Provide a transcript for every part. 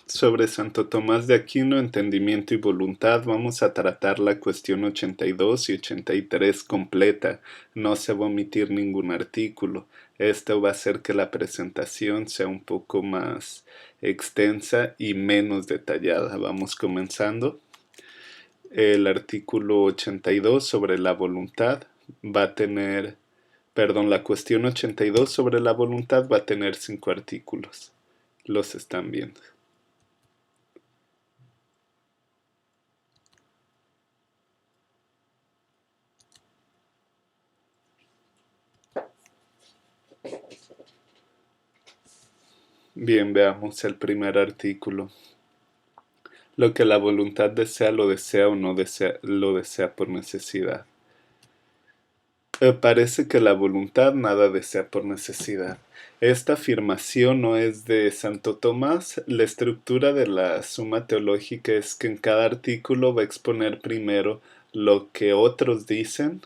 Sobre Santo Tomás de Aquino, entendimiento y voluntad, vamos a tratar la cuestión 82 y 83 completa. No se va a omitir ningún artículo. Esto va a hacer que la presentación sea un poco más extensa y menos detallada. Vamos comenzando. El artículo 82 sobre la voluntad va a tener, perdón, la cuestión 82 sobre la voluntad va a tener 5 artículos. Los están viendo. Bien, veamos el primer artículo. Lo que la voluntad desea o no desea, lo desea por necesidad. Parece que la voluntad nada desea por necesidad. Esta afirmación no es de Santo Tomás. La estructura de la Suma Teológica es que en cada artículo va a exponer primero lo que otros dicen,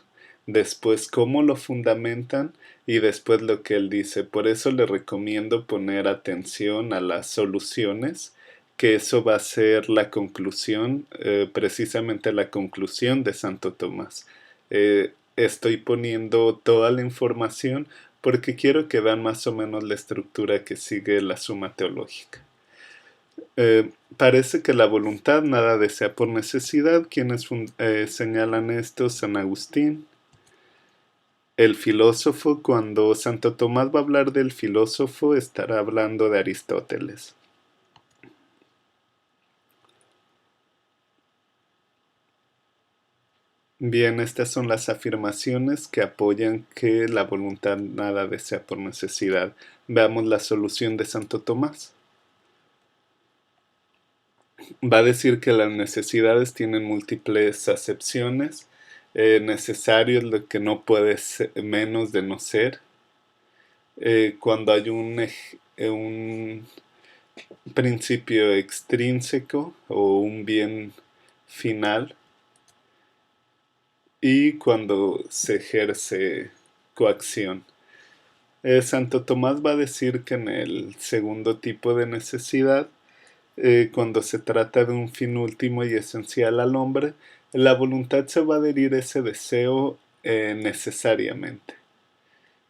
después cómo lo fundamentan y después lo que él dice. Por eso le recomiendo poner atención a las soluciones, que eso va a ser la conclusión, precisamente la conclusión de Santo Tomás. Estoy poniendo toda la información porque quiero que vean más o menos la estructura que sigue la Suma Teológica. Parece que la voluntad nada desea por necesidad. Quienes señalan esto: San Agustín. El filósofo, cuando Santo Tomás va a hablar del filósofo, estará hablando de Aristóteles. Bien, estas son las afirmaciones que apoyan que la voluntad nada desea por necesidad. Veamos la solución de Santo Tomás. Va a decir que las necesidades tienen múltiples acepciones. Necesario es lo que no puede ser, menos de no ser. Cuando hay un principio extrínseco o un bien final, y cuando se ejerce coacción. Santo Tomás va a decir que en el segundo tipo de necesidad, cuando se trata de un fin último y esencial al hombre, la voluntad se va a adherir a ese deseo necesariamente.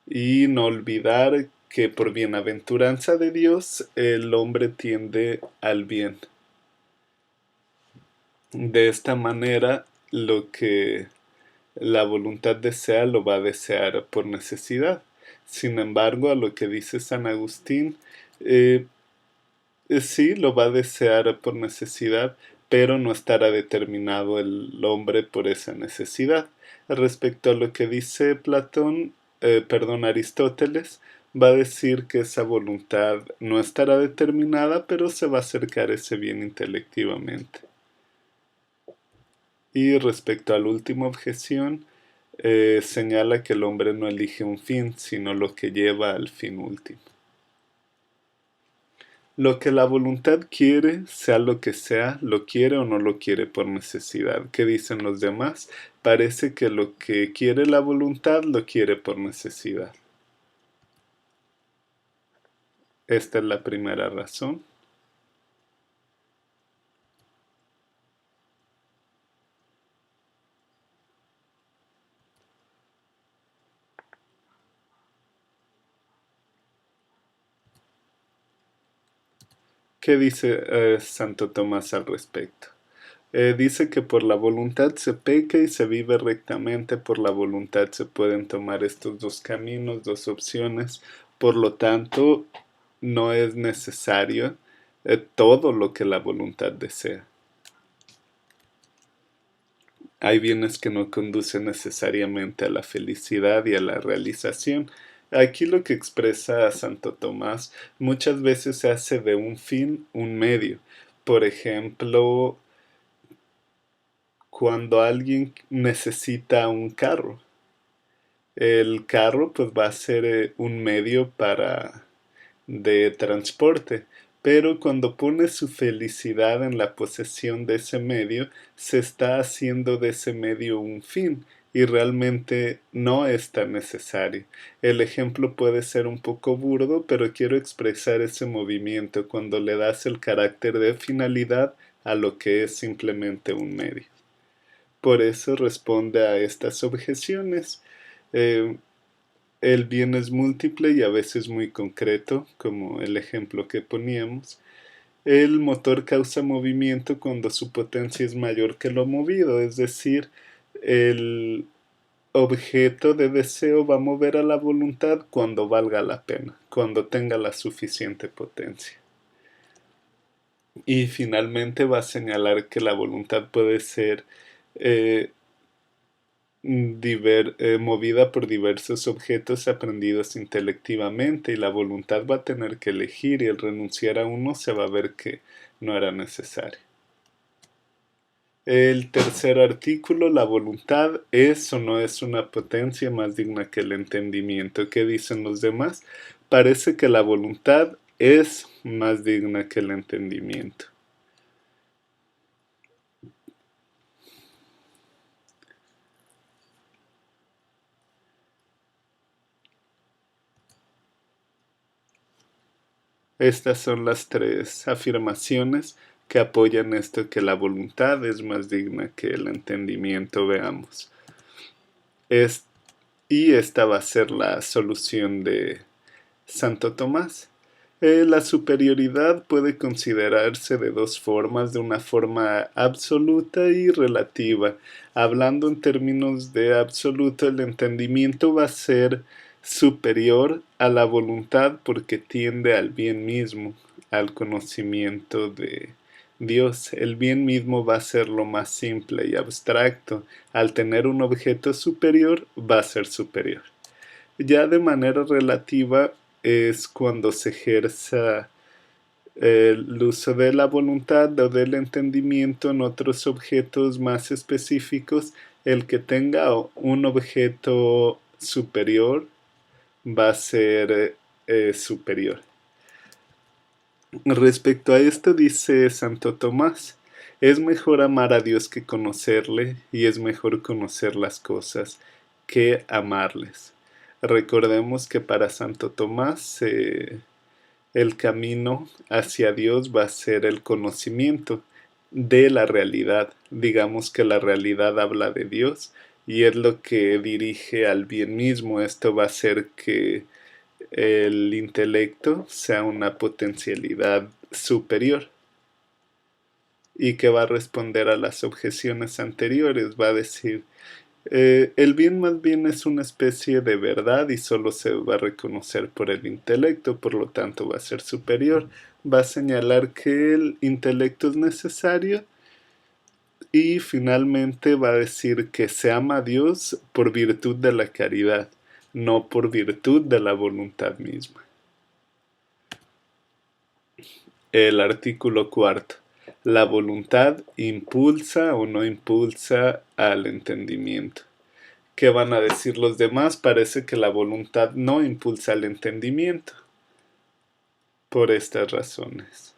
Y no olvidar que por bienaventuranza de Dios el hombre tiende al bien. De esta manera, lo que la voluntad desea lo va a desear por necesidad. Sin embargo, a lo que dice San Agustín, eh, sí, lo va a desear por necesidad, pero no estará determinado el hombre por esa necesidad. Respecto a lo que dice Aristóteles, va a decir que esa voluntad no estará determinada, pero se va a acercar a ese bien intelectivamente. Y respecto a la última objeción, señala que el hombre no elige un fin, sino lo que lleva al fin último. Lo que la voluntad quiere, sea lo que sea, lo quiere o no lo quiere por necesidad. ¿Qué dicen los demás? Parece que lo que quiere la voluntad lo quiere por necesidad. Esta es la primera razón. ¿Qué dice Santo Tomás al respecto? Dice que por la voluntad se peca y se vive rectamente. Por la voluntad se pueden tomar estos dos caminos, dos opciones. Por lo tanto, no es necesario todo lo que la voluntad desea. Hay bienes que no conducen necesariamente a la felicidad y a la realización. Aquí lo que expresa Santo Tomás: muchas veces se hace de un fin un medio. Por ejemplo, cuando alguien necesita un carro, el carro pues va a ser un medio de transporte, pero cuando pone su felicidad en la posesión de ese medio, se está haciendo de ese medio un fin, y realmente no es tan necesario. El ejemplo puede ser un poco burdo, pero quiero expresar ese movimiento cuando le das el carácter de finalidad a lo que es simplemente un medio. Por eso responde a estas objeciones. Eh, el bien es múltiple y a veces muy concreto, como el ejemplo que poníamos. El motor causa movimiento cuando su potencia es mayor que lo movido, es decir, el objeto de deseo va a mover a la voluntad cuando valga la pena, cuando tenga la suficiente potencia. Y finalmente va a señalar que la voluntad puede ser eh, movida por diversos objetos aprendidos intelectivamente, y la voluntad va a tener que elegir, y el renunciar a uno se va a ver que no era necesario. El tercer artículo, la voluntad es o no es una potencia más digna que el entendimiento. ¿Qué dicen los demás? Parece que la voluntad es más digna que el entendimiento. Estas son las tres afirmaciones que apoyan esto, que la voluntad es más digna que el entendimiento. Veamos. Y esta va a ser la solución de Santo Tomás. La superioridad puede considerarse de dos formas, de una forma absoluta y relativa. Hablando en términos de absoluto, el entendimiento va a ser superior a la voluntad porque tiende al bien mismo, al conocimiento de Dios. El bien mismo va a ser lo más simple y abstracto. Al tener un objeto superior, va a ser superior. Ya de manera relativa es cuando se ejerza el uso de la voluntad o del entendimiento en otros objetos más específicos. El que tenga un objeto superior va a ser superior. Respecto a esto dice Santo Tomás: es mejor amar a Dios que conocerle, y es mejor conocer las cosas que amarles. Recordemos que para Santo Tomás el camino hacia Dios va a ser el conocimiento de la realidad. Digamos que la realidad habla de Dios y es lo que dirige al bien mismo. Esto va a hacer que el intelecto sea una potencialidad superior y que va a responder a las objeciones anteriores. Va a decir, el bien más bien es una especie de verdad y solo se va a reconocer por el intelecto, por lo tanto va a ser superior. Va a señalar que el intelecto es necesario y finalmente va a decir que se ama a Dios por virtud de la caridad, no por virtud de la voluntad misma. El artículo cuarto. La voluntad impulsa o no impulsa al entendimiento. ¿Qué van a decir los demás? Parece que la voluntad no impulsa el entendimiento por estas razones.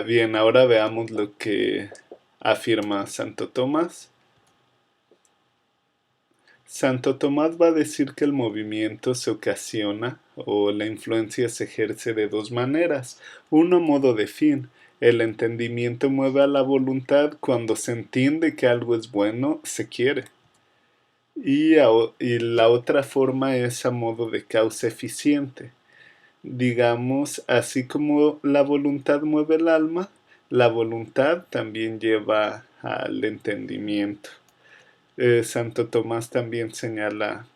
Bien, ahora veamos lo que afirma Santo Tomás. Santo Tomás va a decir que el movimiento se ocasiona o la influencia se ejerce de dos maneras. Uno, modo de fin. El entendimiento mueve a la voluntad cuando se entiende que algo es bueno, se quiere. Y la otra forma es a modo de causa eficiente. Digamos, así como la voluntad mueve el alma, la voluntad también lleva al entendimiento. Santo Tomás también señala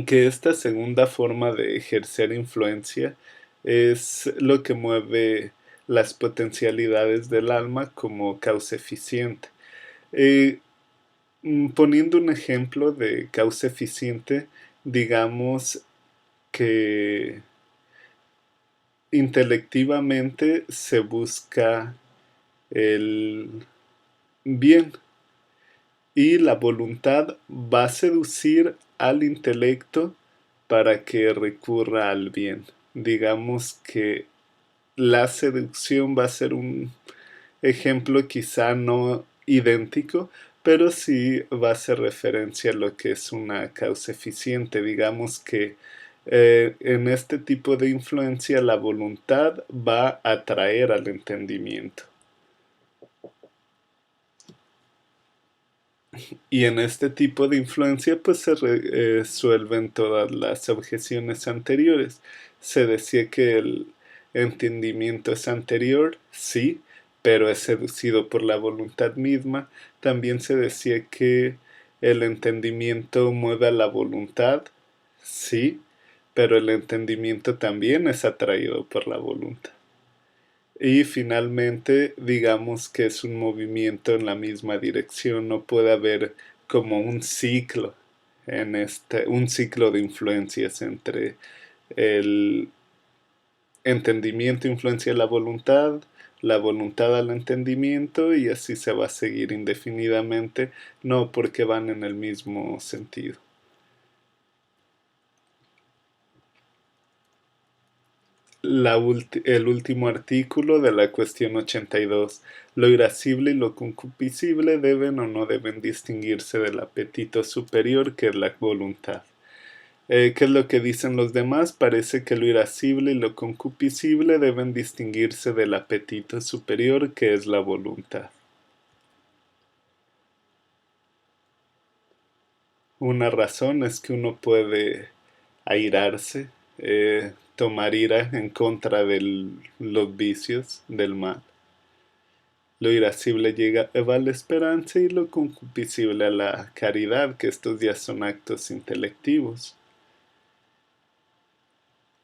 que esta segunda forma de ejercer influencia es lo que mueve las potencialidades del alma como causa eficiente. Eh, Poniendo un ejemplo de causa eficiente, digamos que intelectivamente se busca el bien y la voluntad va a seducir al intelecto para que recurra al bien. digamos que la seducción va a ser un ejemplo quizá no idéntico, pero sí va a hacer referencia a lo que es una causa eficiente. Digamos que en este tipo de influencia la voluntad va a atraer al entendimiento. Y en este tipo de influencia pues se resuelven todas las objeciones anteriores. Se decía que el entendimiento es anterior, sí, pero es seducido por la voluntad misma. También se decía que el entendimiento mueve a la voluntad, sí, pero el entendimiento también es atraído por la voluntad. Y finalmente, digamos que es un movimiento en la misma dirección, no puede haber como un ciclo un ciclo de influencias entre el entendimiento influencia la voluntad al entendimiento y así se va a seguir indefinidamente, no porque van en el mismo sentido. El último artículo de la cuestión 82. Lo irascible y lo concupiscible deben o no deben distinguirse del apetito superior que es la voluntad. ¿Qué es lo que dicen los demás? Parece que lo irascible y lo concupiscible deben distinguirse del apetito superior que es la voluntad. Una razón es que uno puede airarse, tomar ira en contra de los vicios del mal. Lo irascible llega a la esperanza y lo concupiscible a la caridad, que estos ya son actos intelectivos.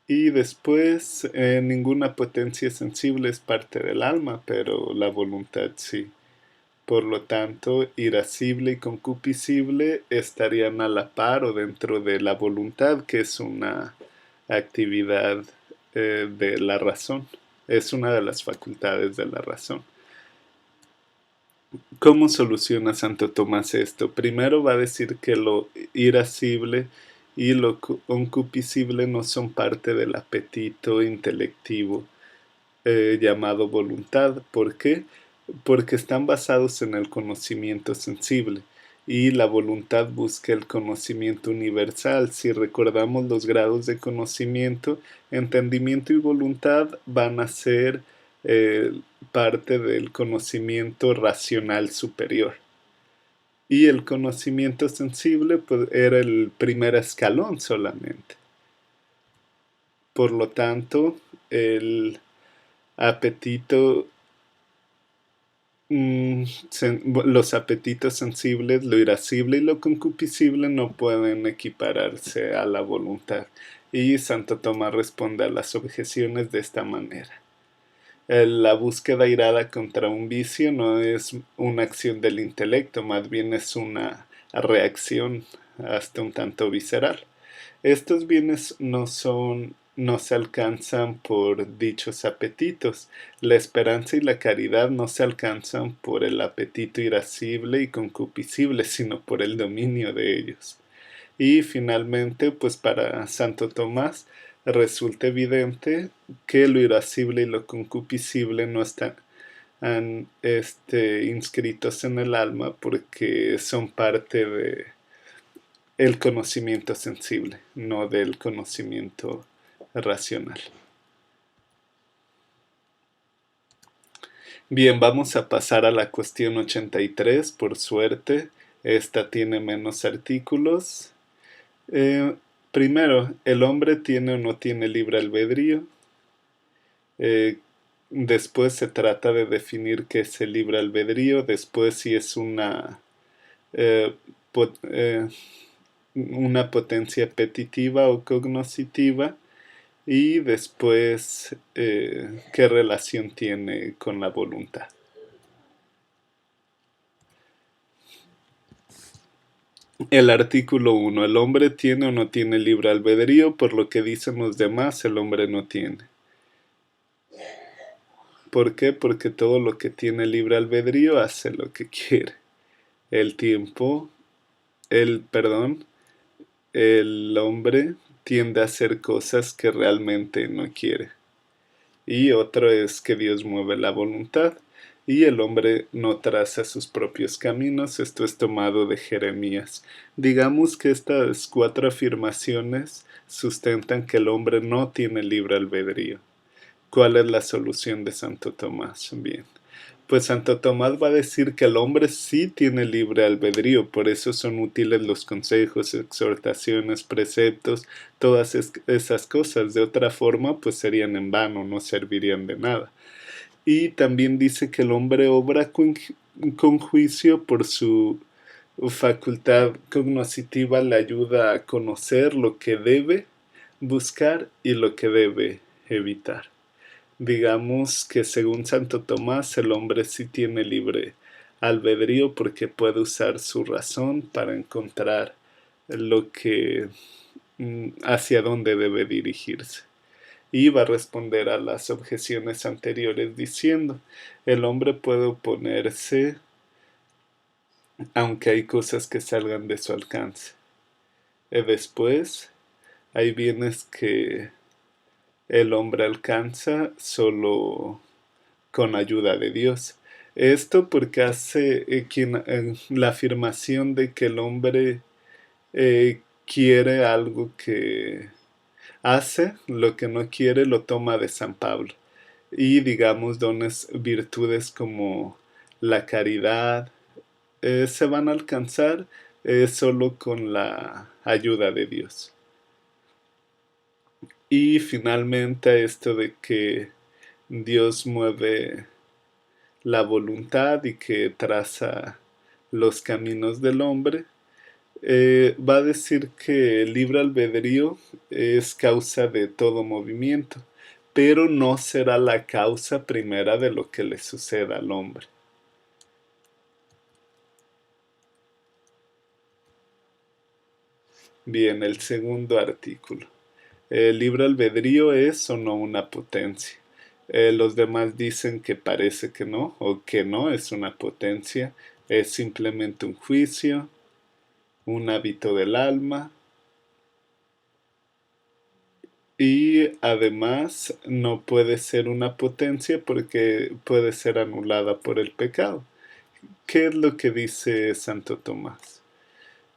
Y después, ninguna potencia sensible es parte del alma, pero la voluntad sí. Por lo tanto, irascible y concupiscible estarían a la par o dentro de la voluntad, que es una actividad de la razón. Es una de las facultades de la razón. ¿Cómo soluciona Santo Tomás esto? Primero va a decir que lo irascible y lo concupiscible no son parte del apetito intelectivo llamado voluntad. ¿Por qué? Porque están basados en el conocimiento sensible y la voluntad busca el conocimiento universal. Si recordamos los grados de conocimiento, entendimiento y voluntad van a ser parte del conocimiento racional superior. Y el conocimiento sensible pues, era el primer escalón solamente. Por lo tanto, el apetito, los apetitos sensibles, lo irascible y lo concupiscible no pueden equipararse a la voluntad. Y Santo Tomás responde a las objeciones de esta manera. La búsqueda irada contra un vicio no es una acción del intelecto, más bien es una reacción hasta un tanto visceral. Estos bienes no se alcanzan por dichos apetitos. La esperanza y la caridad no se alcanzan por el apetito irascible y concupiscible, sino por el dominio de ellos. Y finalmente, pues para Santo Tomás resulta evidente que lo irascible y lo concupiscible no están inscritos en el alma porque son parte de el conocimiento sensible, no del conocimiento racional. Bien, vamos a pasar a la cuestión 83, por suerte. Esta tiene menos artículos. Primero, ¿el hombre tiene o no tiene libre albedrío? Después se trata de definir qué es el libre albedrío. Después si es eh, pot- eh, una potencia apetitiva o cognoscitiva. Y después, ¿qué relación tiene con la voluntad? El artículo 1. El hombre tiene o no tiene libre albedrío, por lo que dicen los demás, el hombre no tiene. ¿Por qué? Porque todo lo que tiene libre albedrío hace lo que quiere. El tiempo, perdón, el hombre tiende a hacer cosas que realmente no quiere. Y otro es que Dios mueve la voluntad y el hombre no traza sus propios caminos. Esto es tomado de Jeremías. Digamos que estas 4 afirmaciones sustentan que el hombre no tiene libre albedrío. ¿Cuál es la solución de Santo Tomás? Bien, pues Santo Tomás va a decir que el hombre sí tiene libre albedrío, por eso son útiles los consejos, exhortaciones, preceptos, todas esas cosas. De otra forma, pues serían en vano, no servirían de nada. Y también dice que el hombre obra con juicio por su facultad cognoscitiva, le ayuda a conocer lo que debe buscar y lo que debe evitar. Digamos que según Santo Tomás el hombre sí tiene libre albedrío porque puede usar su razón para encontrar lo que hacia dónde debe dirigirse. Y va a responder a las objeciones anteriores diciendo, el hombre puede oponerse aunque hay cosas que salgan de su alcance. Y después hay bienes que el hombre alcanza solo con ayuda de Dios. Esto porque hace la afirmación de que el hombre quiere algo que hace, lo que no quiere lo toma de San Pablo. Y digamos dones, virtudes como la caridad, se van a alcanzar solo con la ayuda de Dios. Y finalmente esto de que Dios mueve la voluntad y que traza los caminos del hombre, va a decir que el libre albedrío es causa de todo movimiento, pero no será la causa primera de lo que le suceda al hombre. Bien, el segundo artículo. ¿El libre albedrío es o no una potencia? Los demás dicen que parece que no, o que no es una potencia, es simplemente un juicio, un hábito del alma, y además no puede ser una potencia porque puede ser anulada por el pecado. ¿Qué es lo que dice Santo Tomás?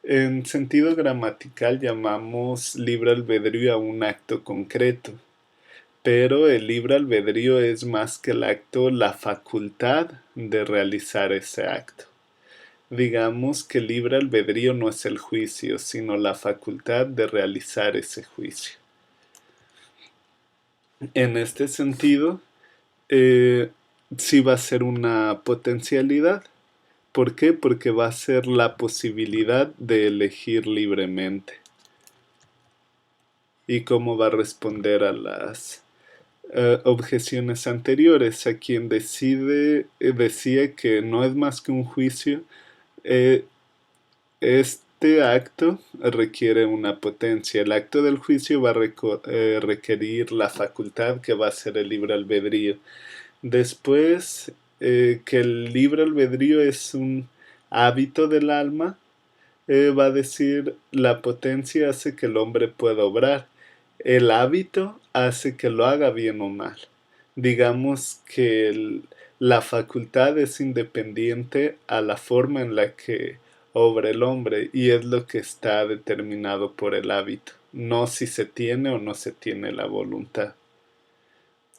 En sentido gramatical llamamos libre albedrío a un acto concreto, pero el libre albedrío es más que el acto, la facultad de realizar ese acto. Digamos que el libre albedrío no es el juicio, sino la facultad de realizar ese juicio. En este sentido, sí va a ser una potencialidad. ¿Por qué? Porque va a ser la posibilidad de elegir libremente. ¿Y cómo va a responder a las objeciones anteriores? A quien decía que no es más que un juicio, este acto requiere una potencia. El acto del juicio va a requerir la facultad que va a ser el libre albedrío. Después, que el libre albedrío es un hábito del alma, va a decir la potencia hace que el hombre pueda obrar. El hábito hace que lo haga bien o mal. Digamos que la facultad es independiente a la forma en la que obra el hombre y es lo que está determinado por el hábito, no si se tiene o no se tiene la voluntad.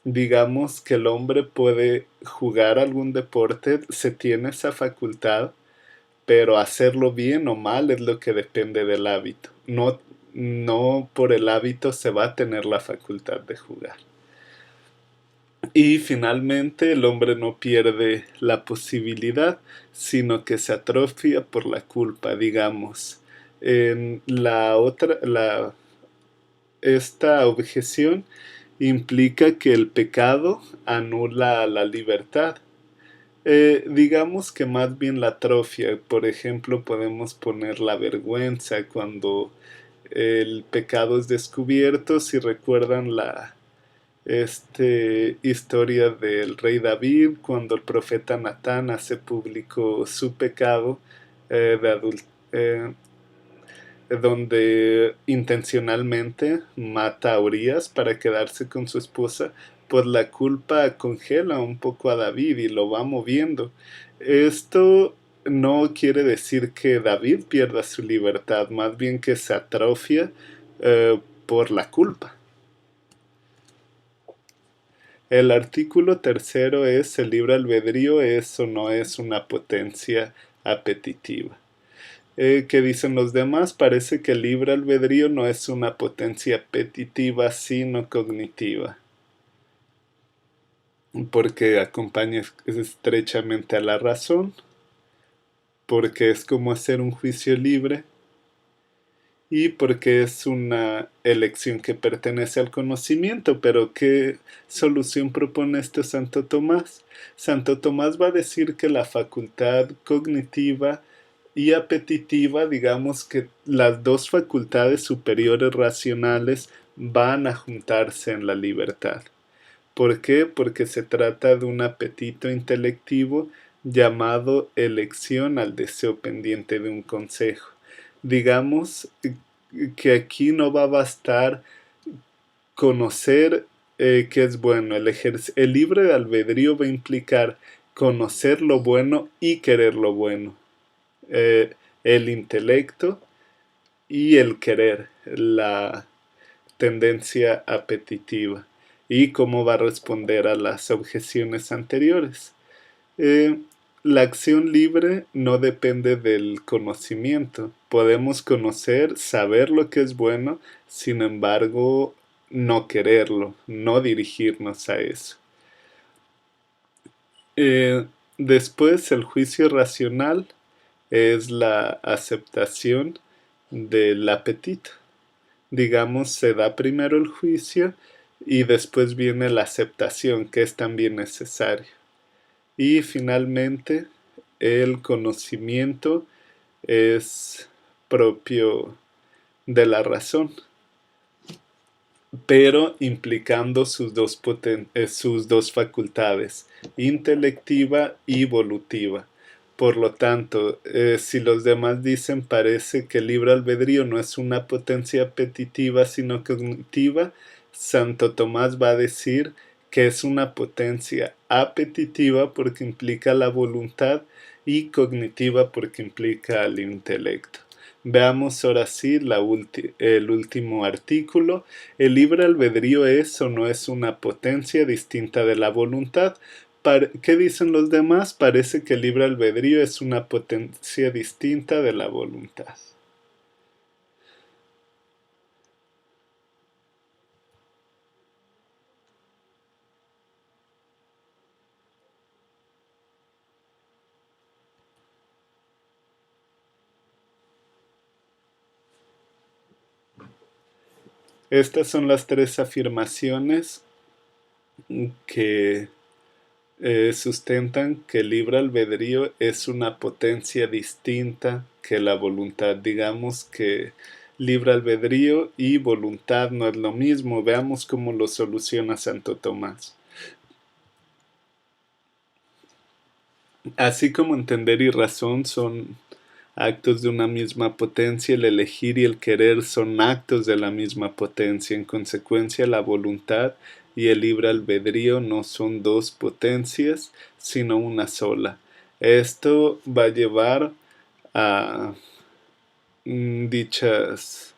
Digamos que el hombre puede jugar algún deporte, se tiene esa facultad, pero hacerlo bien o mal es lo que depende del hábito. No por el hábito se va a tener la facultad de jugar. Y finalmente el hombre no pierde la posibilidad, sino que se atrofia por la culpa, digamos. En esta objeción implica que el pecado anula la libertad. Digamos que más bien la atrofia. Por ejemplo, podemos poner la vergüenza cuando el pecado es descubierto. Si recuerdan la historia del rey David, cuando el profeta Natán hace público su pecado de donde intencionalmente mata a Urias para quedarse con su esposa, pues la culpa congela un poco a David y lo va moviendo. Esto no quiere decir que David pierda su libertad, más bien que se atrofia por la culpa. El artículo tercero es: el libre albedrío es o no es una potencia apetitiva. ¿Qué dicen los demás? Parece que el libre albedrío no es una potencia apetitiva, sino cognitiva, porque acompaña estrechamente a la razón, porque es como hacer un juicio libre, y porque es una elección que pertenece al conocimiento. Pero ¿qué solución propone este Santo Tomás? Santo Tomás va a decir que la facultad cognitiva y apetitiva, digamos que las dos facultades superiores racionales van a juntarse en la libertad. ¿Por qué? Porque se trata de un apetito intelectivo llamado elección al deseo pendiente de un consejo. Digamos que aquí no va a bastar conocer qué es bueno. El libre albedrío va a implicar conocer lo bueno y querer lo bueno. El intelecto y el querer, la tendencia apetitiva, y cómo va a responder a las objeciones anteriores. Eh, la acción libre no depende del conocimiento. Podemos conocer, saber lo que es bueno, sin embargo, no quererlo, no dirigirnos a eso. Después, el juicio racional es la aceptación del apetito. Digamos, se da primero el juicio y después viene la aceptación, que es también necesario. Y finalmente, el conocimiento es propio de la razón, pero implicando sus dos facultades, intelectiva y evolutiva. Por lo tanto, si los demás dicen parece que el libre albedrío no es una potencia apetitiva sino cognitiva, Santo Tomás va a decir que es una potencia apetitiva porque implica la voluntad y cognitiva porque implica el intelecto. Veamos ahora sí el último artículo. ¿El libre albedrío es o no es una potencia distinta de la voluntad? ¿Qué dicen los demás? Parece que el libre albedrío es una potencia distinta de la voluntad. Estas son las tres afirmaciones que sustentan que el libre albedrío es una potencia distinta que la voluntad. Digamos que libre albedrío y voluntad no es lo mismo. Veamos cómo lo soluciona Santo Tomás. Así como entender y razón son actos de una misma potencia, el elegir y el querer son actos de la misma potencia. En consecuencia, la voluntad y el libre albedrío no son dos potencias, sino una sola. Esto va a llevar a dichas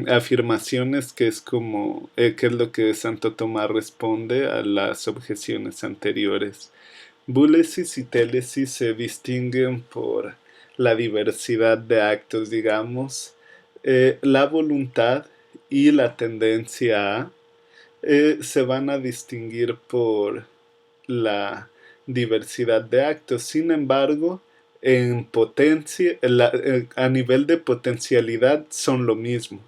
afirmaciones, que es como que es lo que Santo Tomás responde a las objeciones anteriores. Búlesis y télesis se distinguen por la diversidad de actos, digamos. La voluntad y la tendencia a se van a distinguir por la diversidad de actos. Sin embargo, en potencia, a nivel de potencialidad son lo mismo.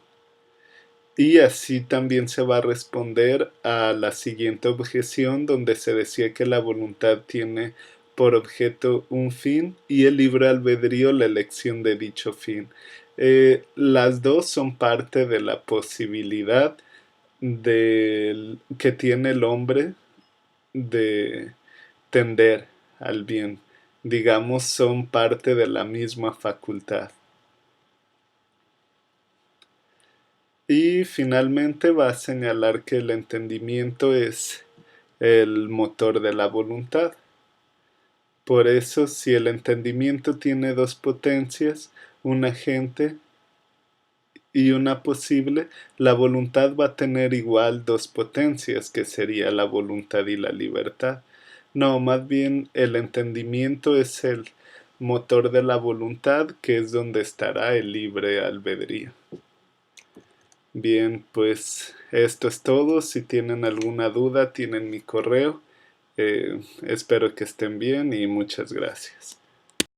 Y así también se va a responder a la siguiente objeción, donde se decía que la voluntad tiene por objeto un fin y el libre albedrío la elección de dicho fin. Las dos son parte de la posibilidad que tiene el hombre de tender al bien. Digamos, son parte de la misma facultad. Y finalmente va a señalar que el entendimiento es el motor de la voluntad. Por eso, si el entendimiento tiene dos potencias, un agente y una posible, la voluntad va a tener igual dos potencias, que sería la voluntad y la libertad. No, más bien el entendimiento es el motor de la voluntad, que es donde estará el libre albedrío. Bien, pues esto es todo. Si tienen alguna duda, tienen mi correo. Espero que estén bien y muchas gracias.